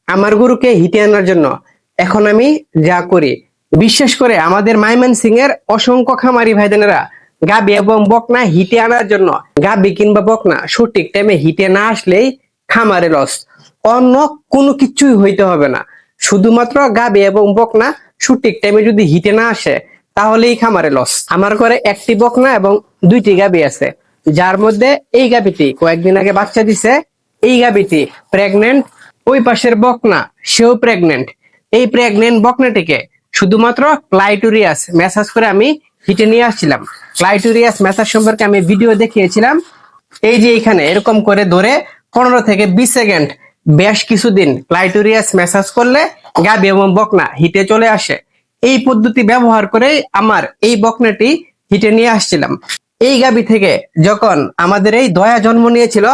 আমার গরুকে হিটে আনার জন্য এখন আমি যা করি, বিশেষ করে আমাদের ময়মনসিং এর অসংখ্য খামারি ভাইদেনেরা গাবি এবং বকনা হিটে আনার জন্য, গাবি কিংবা বকনা সঠিক টাইমে হিটে না আসলেই খামারে লস। অন্য কোনো কিছুই হইতে হবে না, শুধুমাত্র গাবি এবং বকনা সঠিক টাইমে যদি হিটে না আসে তাহলেই খামারে লস। আমার ঘরে একটি বকনা এবং দুইটি গাবি আছে, যার মধ্যে এই গাবিটি কয়েকদিন আগে বাচ্চা দিছে। এই গাবিটি প্রেগনেন্ট, ওই পাশের বকনা সেও প্রেগনেন্ট। এই প্রেগনেন্ট বকনাটিকে শুধুমাত্র ক্লাইটোরিয়াস মেসাজ করে আমি হিটে নিয়ে আসছিলাম। ক্লাইটোরিয়াস মেসাজ সম্পর্কে আমি ভিডিও দেখিয়েছিলাম। এই যে এখানে এরকম করে ধরে 15 থেকে 20 সেকেন্ড বেশ কিছুদিন ক্লাইটোরিয়াস মেসাজ করলে গাবি এবং বকনা হিটে চলে আসে। এই পদ্ধতি ব্যবহার করে আমার এই বকনাটি হিটে নিয়ে আসছিলাম। এই গাবি থেকে যখন আমাদের এই দয়া জন্ম নিয়েছিল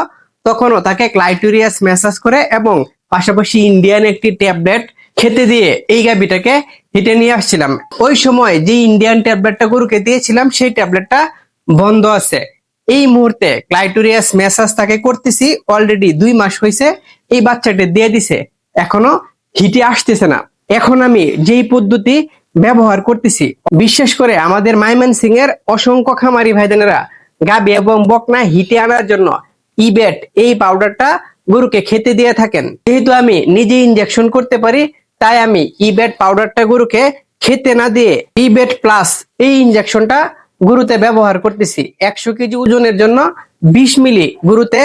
তখনও তাকে ক্লাইটোরিয়াস মেসাজ করে এবং পাশাপাশি ইন্ডিয়ান একটি ট্যাবলেট খেতে দিয়ে এই গাবিটাকে হিটে নিয়ে আসছিলাম। ওই সময় যে ইন্ডিয়ান ট্যাবলেটটা গরুকে দিয়েছিলাম সেই ট্যাবলেটটা বন্ধ আছে। এই মুহূর্তে ক্লাইটোরিয়াস মেসাজ তাকে করতেছি, অলরেডি 2 মাস হয়েছে। এই বাচ্চাটি দিয়ে দিছে, এখনো হিটে আসতেছে না। এখন আমি যেই পদ্ধতি ব্যবহার করতেছি, বিশেষ করে আমাদের ময়মনসিং এর অসংখ্য খামারি ভাইদেনেরা গাবি এবং বকনা হিটে আনার জন্য ইবেট এই পাউডারটা গরুকে খেতে দিয়ে থাকেন। যেহেতু আমি নিজে ইনজেকশন করতে পারি, তাই আমি ইবেট পাউডারটা গরুকে খেতে না দিয়ে ইবেট প্লাস এই ইনজেকশনটা গরুতে ব্যবহার করতেছি। 100 কেজি ওজনের জন্য 20 মিলি গরুতে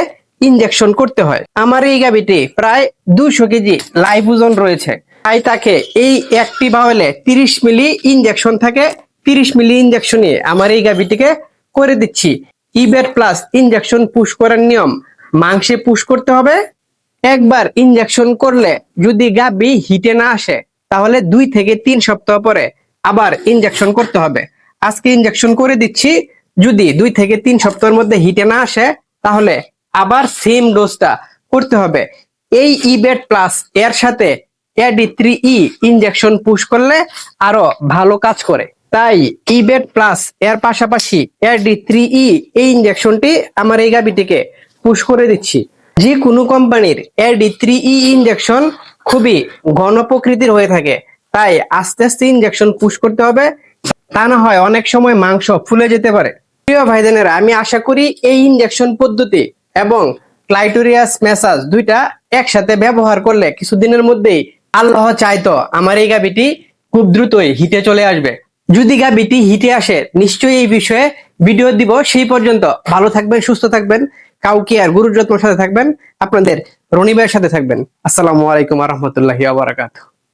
ইনজেকশন করতে হয়। আমার এই গাবিটি প্রায় 200 কেজি লাইভ ওজন রয়েছে, তাই তাকে এই একটি বাউলে 30 মিলি ইনজেকশন থাকে। 30 মিলি ইনজেকশনে আমার এই গাবিটিকে করে দিচ্ছি। ইবেট প্লাস ইনজেকশন পুশ করার নিয়ম, মাংসে পুশ করতে হবে। একবার ইনজেকশন করলে যদি গাবি হিটে না আসে তাহলে 2 থেকে 3 সপ্তাহ পরে আবার ইনজেকশন করতে হবে। আজকে ইনজেকশন করে দিচ্ছি, যদি 2 থেকে 3 সপ্তাহের মধ্যে হিটে না আসে তাহলে আবার সেম ডোজটা করতে হবে। এই ইবেট প্লাস এর সাথে AD3E ইনজেকশন পুশ করলে আরো ভালো কাজ করে, তাই ইবেট প্লাস এর পাশাপাশি AD3E এই ইনজেকশনটি আমার এই গাবিটিকে পুশ করে দিচ্ছি। যে কোনো কোম্পানির AD3E ইনজেকশন খুবই ঘন প্রকৃতির হয়ে থাকে, তাই আস্তে আস্তে ইনজেকশন পুশ করতে হবে, তা না হয় অনেক সময় মাংস ফুলে যেতে পারে। প্রিয় ভাইদেনেরা, আমি আশা করি এই ইনজেকশন পদ্ধতি এবং ক্লাইটোরিয়াস মেসাজ দুইটা একসাথে ব্যবহার করলে কিছুদিনের মধ্যেই আল্লাহ চাইতো আমার এই গাবিটি খুব দ্রুতই হিটে চলে আসবে। যদি গাবিটি হিটে আসে নিশ্চয়ই এই বিষয়ে ভিডিও দিব। সেই পর্যন্ত ভালো থাকবেন, সুস্থ থাকবেন, কাউকে আর গুরুর যত্নের সাথে থাকবেন। আপনাদের রনি ভাইয়ের সাথে থাকবেন। আসসালামু আলাইকুম ওয়া রাহমাতুল্লাহি ওয়া বারাকাতুহু।